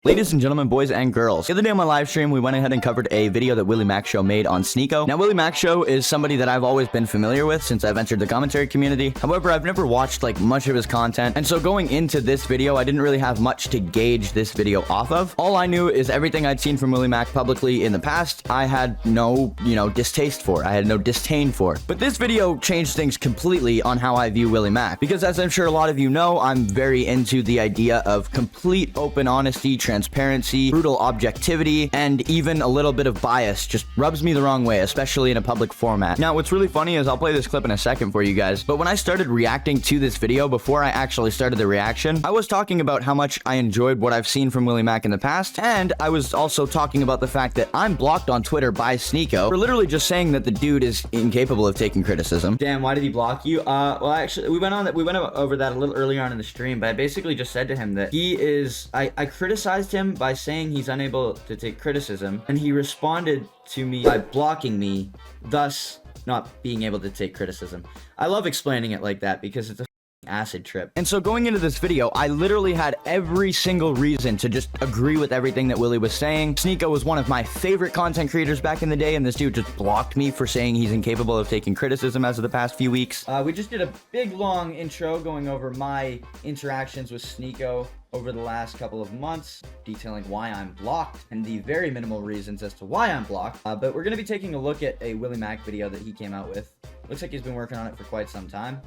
Ladies and gentlemen, boys and girls, the other day on my live stream, we went ahead and covered a video that WillyMacShow made on Sneako. Now, WillyMacShow is somebody that I've always been familiar with since I've entered the commentary community. However, I've never watched like much of his content, and so going into this video, I didn't really have much to gauge this video off of. All I knew is everything I'd seen from WillyMac publicly in the past, I had no, distaste for. I had no disdain for. But this video changed things completely on how I view WillyMac, because as I'm sure a lot of you know, I'm very into the idea of complete open honesty, transparency, brutal objectivity, and even a little bit of bias just rubs me the wrong way, especially in a public format. Now, what's really funny is I'll play this clip in a second for you guys, but when I started reacting to this video, before I actually started the reaction, I was talking about how much I enjoyed what I've seen from WillyMac in the past, and I was also talking about the fact that I'm blocked on Twitter by Sneako for literally just saying that the dude is incapable of taking criticism. Damn, why did he block you? Well, actually, we went over that a little earlier on in the stream, but I basically just said to him that he is, I criticized him by saying he's unable to take criticism, and he responded to me by blocking me, thus not being able to take criticism. I love explaining it like that because it's a acid trip. And so going into this video, I literally had every single reason to just agree with everything that Willy was saying. Sneako was one of my favorite content creators back in the day, and this dude just blocked me for saying he's incapable of taking criticism as of the past few weeks. We just did a big long intro going over my interactions with Sneako over the last couple of months, detailing why I'm blocked and the very minimal reasons as to why I'm blocked. But we're going to be taking a look at a WillyMac video that he came out with. Looks like he's been working on it for quite some time.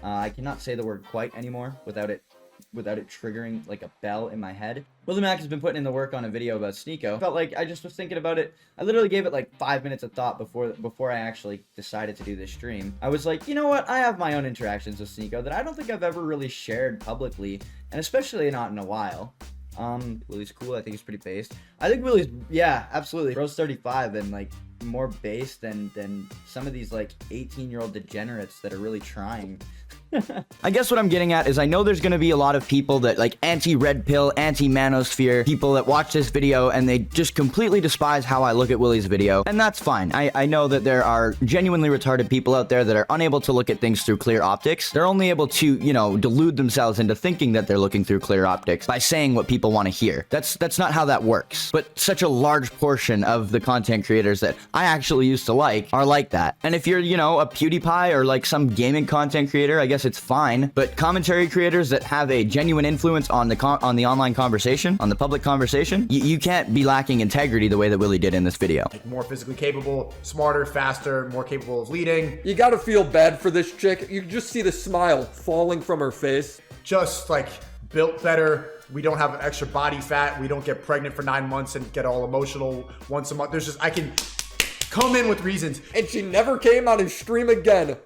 I cannot say the word quite anymore without it triggering like a bell in my head. WillyMac has been putting in the work on a video about Sneako. Felt like I just was thinking about it. I literally gave it like 5 minutes of thought before I actually decided to do this stream. I was like, you know what? I have my own interactions with Sneako that I don't think I've ever really shared publicly, and especially not in a while. Willy's cool. I think he's pretty based. I think Willy's, yeah, absolutely. Bro's 35 and like more based than some of these like 18-year-old degenerates that are really trying. I guess what I'm getting at is I know there's going to be a lot of people that like anti-red pill, anti-manosphere, people that watch this video and they just completely despise how I look at Willy's video, and that's fine. I know that there are genuinely retarded people out there that are unable to look at things through clear optics. They're only able to, delude themselves into thinking that they're looking through clear optics by saying what people want to hear. That's not how that works. But such a large portion of the content creators that I actually used to like are like that. And if you're, a PewDiePie or like some gaming content creator, I guess it's fine. But commentary creators that have a genuine influence on the online conversation, on the public conversation, you can't be lacking integrity the way that Willy did in this video. More physically capable, smarter, faster, more capable of leading. You gotta feel bad for this chick. You just see the smile falling from her face. Just like built better. We don't have an extra body fat. We don't get pregnant for 9 months and get all emotional once a month. I can come in with reasons. And she never came on his stream again.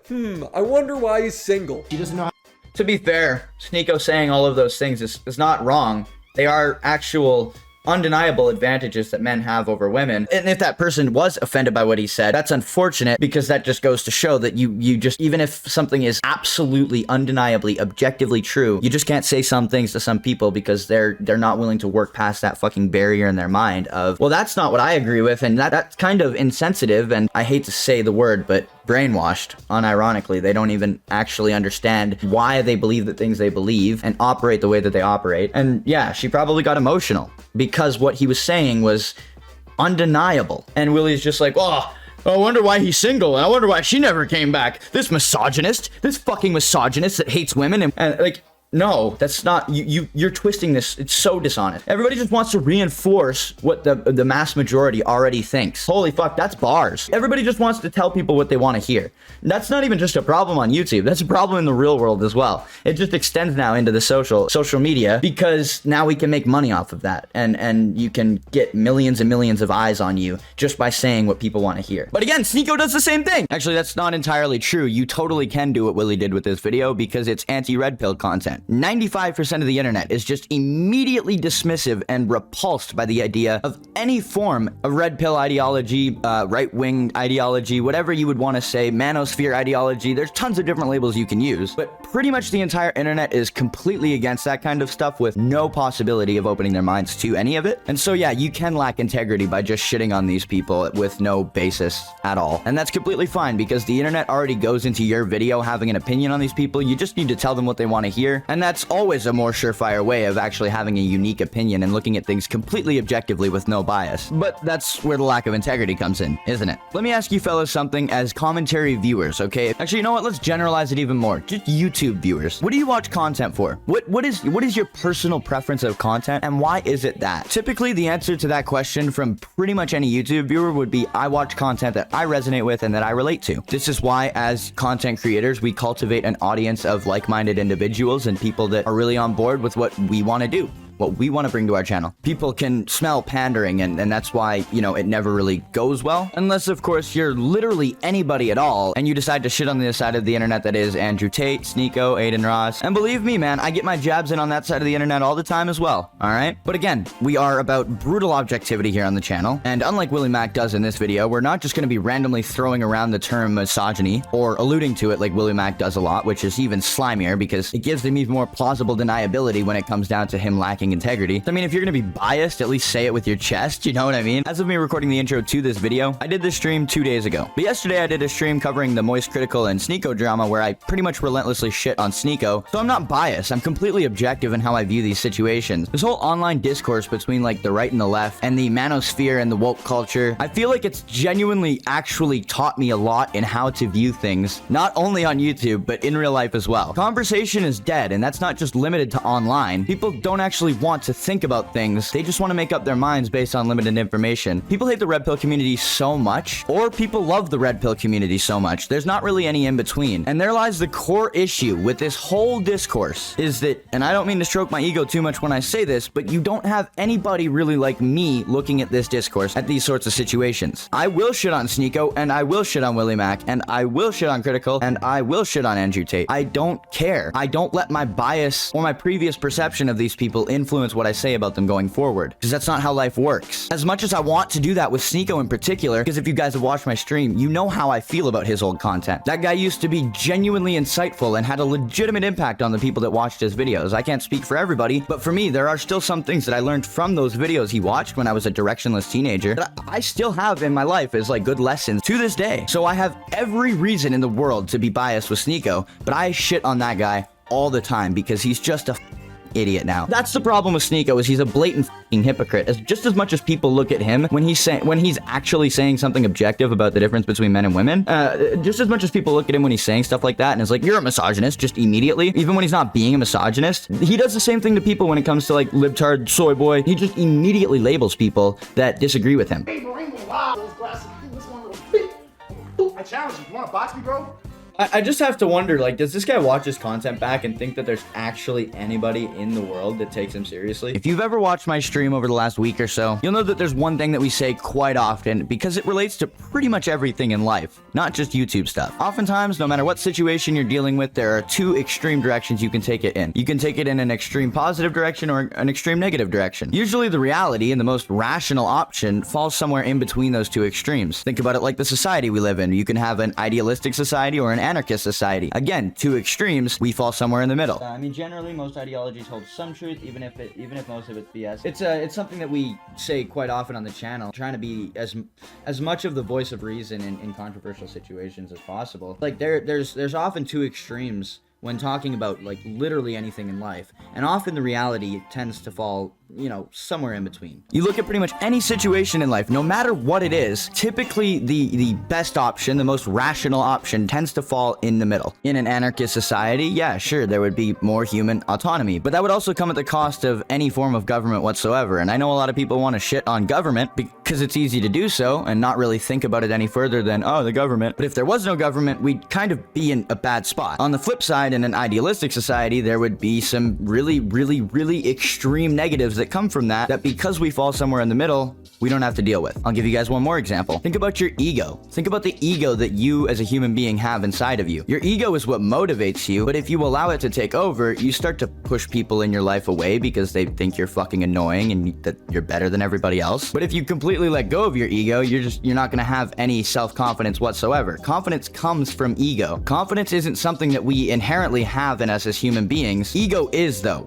I wonder why he's single. He doesn't know how. To be fair, Sneako saying all of those things is not wrong. They are actual undeniable advantages that men have over women. And if that person was offended by what he said, that's unfortunate, because that just goes to show that you just, even if something is absolutely undeniably objectively true, you just can't say some things to some people because they're not willing to work past that fucking barrier in their mind of, well, that's not what I agree with, and that's kind of insensitive, and I hate to say the word, but brainwashed, unironically. They don't even actually understand why they believe the things they believe and operate the way that they operate. And yeah, she probably got emotional because what he was saying was undeniable. And Willy's just like, oh, I wonder why he's single. I wonder why she never came back. This fucking misogynist that hates women. And like, no, that's not, you're twisting this. It's so dishonest. Everybody just wants to reinforce what the mass majority already thinks. Holy fuck, that's bars. Everybody just wants to tell people what they want to hear. That's not even just a problem on YouTube. That's a problem in the real world as well. It just extends now into the social media, because now we can make money off of that. And you can get millions and millions of eyes on you just by saying what people want to hear. But again, Sneako does the same thing. Actually, that's not entirely true. You totally can do what Willy did with this video because it's anti-red pill content. 95% of the internet is just immediately dismissive and repulsed by the idea of any form of red pill ideology, right-wing ideology, whatever you would want to say, manosphere ideology. There's tons of different labels you can use, but pretty much the entire internet is completely against that kind of stuff with no possibility of opening their minds to any of it. And so yeah, you can lack integrity by just shitting on these people with no basis at all. And that's completely fine because the internet already goes into your video having an opinion on these people. You just need to tell them what they want to hear. And that's always a more surefire way of actually having a unique opinion and looking at things completely objectively with no bias. But that's where the lack of integrity comes in, isn't it? Let me ask you fellas something as commentary viewers, okay? Actually, you know what? Let's generalize it even more. Just YouTube viewers. What do you watch content for? What is your personal preference of content, and why is it that? Typically, the answer to that question from pretty much any YouTube viewer would be, I watch content that I resonate with and that I relate to. This is why, as content creators, we cultivate an audience of like-minded individuals and people that are really on board with what we want to do, what we want to bring to our channel. People can smell pandering, and that's why, you know, it never really goes well. Unless, of course, you're literally anybody at all, and you decide to shit on the side of the internet that is Andrew Tate, Sneako, Aiden Ross. And believe me, man, I get my jabs in on that side of the internet all the time as well, alright? But again, we are about brutal objectivity here on the channel, and unlike WillyMac does in this video, we're not just going to be randomly throwing around the term misogyny, or alluding to it like WillyMac does a lot, which is even slimier because it gives him even more plausible deniability when it comes down to him lacking integrity. I mean, if you're gonna be biased, at least say it with your chest, you know what I mean? As of me recording the intro to this video, I did this stream 2 days ago. But yesterday I did a stream covering the Moist Critikal and Sneako drama where I pretty much relentlessly shit on Sneako. So I'm not biased, I'm completely objective in how I view these situations. This whole online discourse between like the right and the left, and the manosphere and the woke culture, I feel like it's genuinely actually taught me a lot in how to view things, not only on YouTube, but in real life as well. Conversation is dead, and that's not just limited to online. People don't actually want to think about things, they just want to make up their minds based on limited information. People hate the red pill community so much, or people love the red pill community so much. There's not really any in between. And there lies the core issue with this whole discourse, is that, and I don't mean to stroke my ego too much when I say this, but you don't have anybody really like me looking at this discourse at these sorts of situations. I will shit on Sneako, and I will shit on WillyMac, and I will shit on Critikal, and I will shit on Andrew Tate. I don't care. I don't let my bias or my previous perception of these people influence what I say about them going forward, because that's not how life works. As much as I want to do that with Sneako in particular, because if you guys have watched my stream, you know how I feel about his old content. That guy used to be genuinely insightful and had a legitimate impact on the people that watched his videos. I can't speak for everybody, but for me, there are still some things that I learned from those videos he watched when I was a directionless teenager that I still have in my life as like good lessons to this day. So I have every reason in the world to be biased with Sneako, but I shit on that guy all the time because he's just a idiot now. That's the problem with Sneako, is he's a blatant f***ing hypocrite. Just as much as people look at him when he's actually saying something objective about the difference between men and women, just as much as people look at him when he's saying stuff like that and is like, you're a misogynist, just immediately, even when he's not being a misogynist, he does the same thing to people when it comes to like libtard, soy boy. He just immediately labels people that disagree with him. I challenge you. You want to box me, bro? I just have to wonder, like, does this guy watch his content back and think that there's actually anybody in the world that takes him seriously? If you've ever watched my stream over the last week or so, you'll know that there's one thing that we say quite often, because it relates to pretty much everything in life, not just YouTube stuff. Oftentimes, no matter what situation you're dealing with, there are two extreme directions you can take it in. You can take it in an extreme positive direction or an extreme negative direction. Usually the reality and the most rational option falls somewhere in between those two extremes. Think about it like the society we live in. You can have an idealistic society or an anarchist society. Again, two extremes, we fall somewhere in the middle. I mean, generally, most ideologies hold some truth, even if most of it's BS. It's something that we say quite often on the channel, trying to be as much of the voice of reason in controversial situations as possible. Like, there's often two extremes when talking about, like, literally anything in life, and often the reality tends to fall, you know, somewhere in between. You look at pretty much any situation in life, no matter what it is, typically the best option, the most rational option, tends to fall in the middle. In an anarchist society, yeah, sure, there would be more human autonomy, but that would also come at the cost of any form of government whatsoever. And I know a lot of people want to shit on government because it's easy to do so and not really think about it any further than, oh, the government. But if there was no government, we'd kind of be in a bad spot. On the flip side, in an idealistic society, there would be some really extreme negatives that come from that because we fall somewhere in the middle, we don't have to deal with. I'll give you guys one more example. Think about your ego. Think about the ego that you as a human being have inside of you. Your ego is what motivates you, but if you allow it to take over, you start to push people in your life away because they think you're fucking annoying and that you're better than everybody else. But if you completely let go of your ego, you're not gonna have any self-confidence whatsoever. Confidence comes from ego. Confidence isn't something that we inherently have in us as human beings. Ego is, though.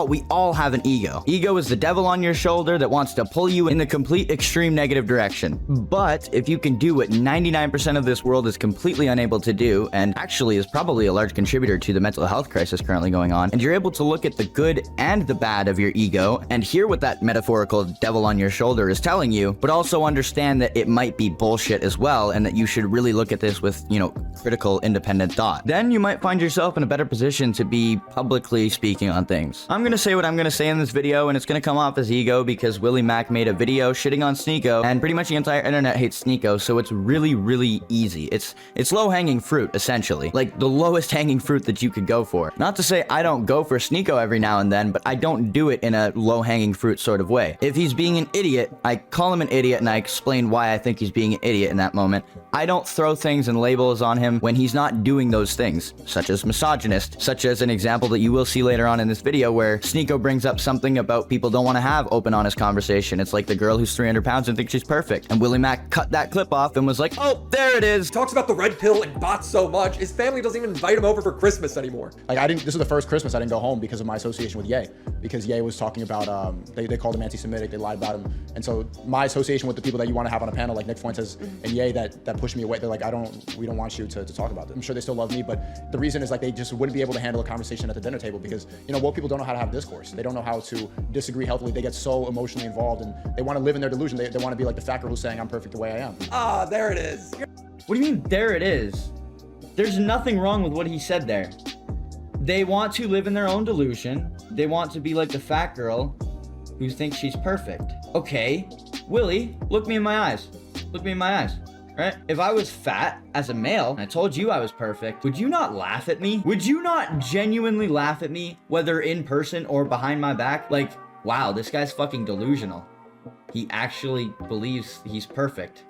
We all have an ego. Ego is the devil on your shoulder that wants to pull you in the complete extreme negative direction. But if you can do what 99% of this world is completely unable to do, and actually is probably a large contributor to the mental health crisis currently going on, and you're able to look at the good and the bad of your ego and hear what that metaphorical devil on your shoulder is telling you, but also understand that it might be bullshit as well, and that you should really look at this with, you know, critical, independent thought, then you might find yourself in a better position to be publicly speaking on things. I'm gonna say what I'm gonna say in this video, and it's gonna come off as ego because WillyMac made a video shitting on Sneako, and pretty much the entire internet hates Sneako, so it's really, really easy. It's low-hanging fruit, essentially. Like, the lowest hanging fruit that you could go for. Not to say I don't go for Sneako every now and then, but I don't do it in a low-hanging fruit sort of way. If he's being an idiot, I call him an idiot and I explain why I think he's being an idiot in that moment. I don't throw things and labels on him when he's not doing those things, such as misogynist, such as an example that you will see later on in this video where Sneako brings up something about people don't want to have open, honest conversation. It's like the girl who's 300 pounds and thinks she's perfect. And WillyMac cut that clip off and was like, oh, there it is. Talks about the red pill and bots so much, his family doesn't even invite him over for Christmas anymore. Like, this is the first Christmas I didn't go home because of my association with Ye. Because Ye was talking about, they called him anti-Semitic, they lied about him. And so my association with the people that you want to have on a panel, like Nick Fuentes and Ye, that pushed me away. They're like, we don't want you to talk about this. I'm sure they still love me, but the reason is like they just wouldn't be able to handle a conversation at the dinner table because, you know, woke people don't know how to have discourse. They don't know how to disagree healthily. They get so emotionally involved and they want to live in their delusion. They want to be like the fat girl who's saying, I'm perfect the way I am. Ah, there it is. What do you mean, there it is? There's nothing wrong with what he said there. They want to live in their own delusion. They want to be like the fat girl who thinks she's perfect. Okay, Willie, look me in my eyes. Look me in my eyes, right? If I was fat as a male, and I told you I was perfect, would you not laugh at me? Would you not genuinely laugh at me, whether in person or behind my back? Like, wow, this guy's fucking delusional. He actually believes he's perfect.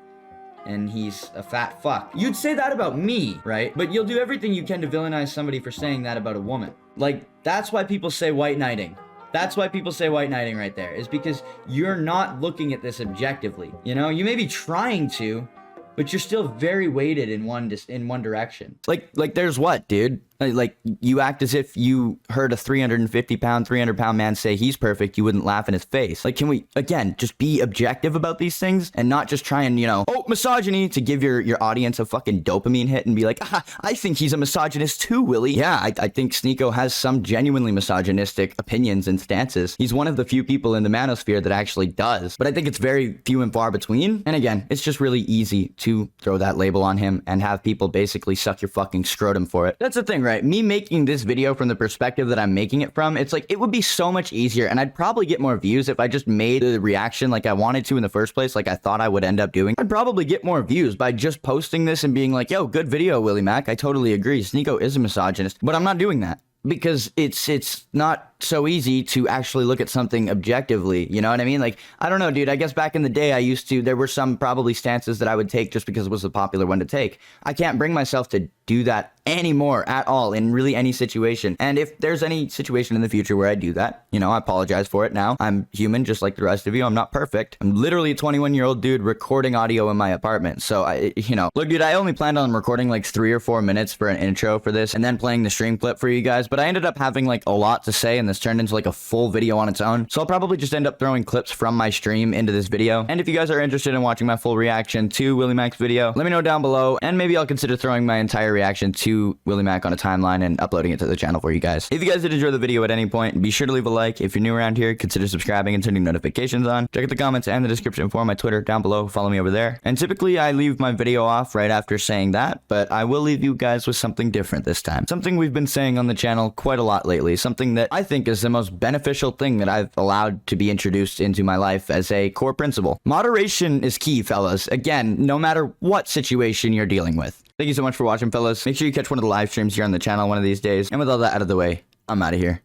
And he's a fat fuck. You'd say that about me, right? But you'll do everything you can to villainize somebody for saying that about a woman. Like, that's why people say white knighting. That's why people say white knighting right there, is because you're not looking at this objectively. You know, you may be trying to, but you're still very weighted in one direction. Like there's what, dude? Like, you act as if you heard a 350-pound, 300-pound man say he's perfect, you wouldn't laugh in his face. Like, can we, again, just be objective about these things and not just try and, you know, oh, misogyny, to give your audience a fucking dopamine hit and be like, ah, I think he's a misogynist too, Willie. Yeah, I think Sneako has some genuinely misogynistic opinions and stances. He's one of the few people in the manosphere that actually does, but I think it's very few and far between. And again, it's just really easy to throw that label on him and have people basically suck your fucking scrotum for it. That's the thing, right? Me making this video from the perspective that I'm making it from, it's like, it would be so much easier and I'd probably get more views if I just made the reaction like I wanted to in the first place, like I thought I would end up doing. I'd probably get more views by just posting this and being like, yo, good video, WillyMac. I totally agree. Sneako is a misogynist, but I'm not doing that because it's not so easy to actually look at something objectively, you know what I mean? Like, I don't know, dude, I guess back in the day there were some probably stances that I would take just because it was the popular one to take. I can't bring myself to do that anymore at all in really any situation. And if there's any situation in the future where I do that, you know, I apologize for it now. I'm human just like the rest of you. I'm not perfect. I'm literally a 21-year-old dude recording audio in my apartment. So you know, look, dude, I only planned on recording like 3 or 4 minutes for an intro for this and then playing the stream clip for you guys, but I ended up having like a lot to say and this turned into like a full video on its own. So I'll probably just end up throwing clips from my stream into this video. And if you guys are interested in watching my full reaction to WillyMac's video, let me know down below and maybe I'll consider throwing my entire reaction to WillyMac on a timeline and uploading it to the channel for you guys. If you guys did enjoy the video at any point, be sure to leave a like. If you're new around here, consider subscribing and turning notifications on. Check out the comments and the description for my Twitter down below. Follow me over there. And typically I leave my video off right after saying that, but I will leave you guys with something different this time. Something we've been saying on the channel quite a lot lately. Something that I think is the most beneficial thing that I've allowed to be introduced into my life as a core principle. Moderation is key, fellas. Again, no matter what situation you're dealing with. Thank you so much for watching, fellas. Make sure you catch one of the live streams here on the channel one of these days. And with all that out of the way, I'm out of here.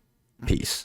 Peace.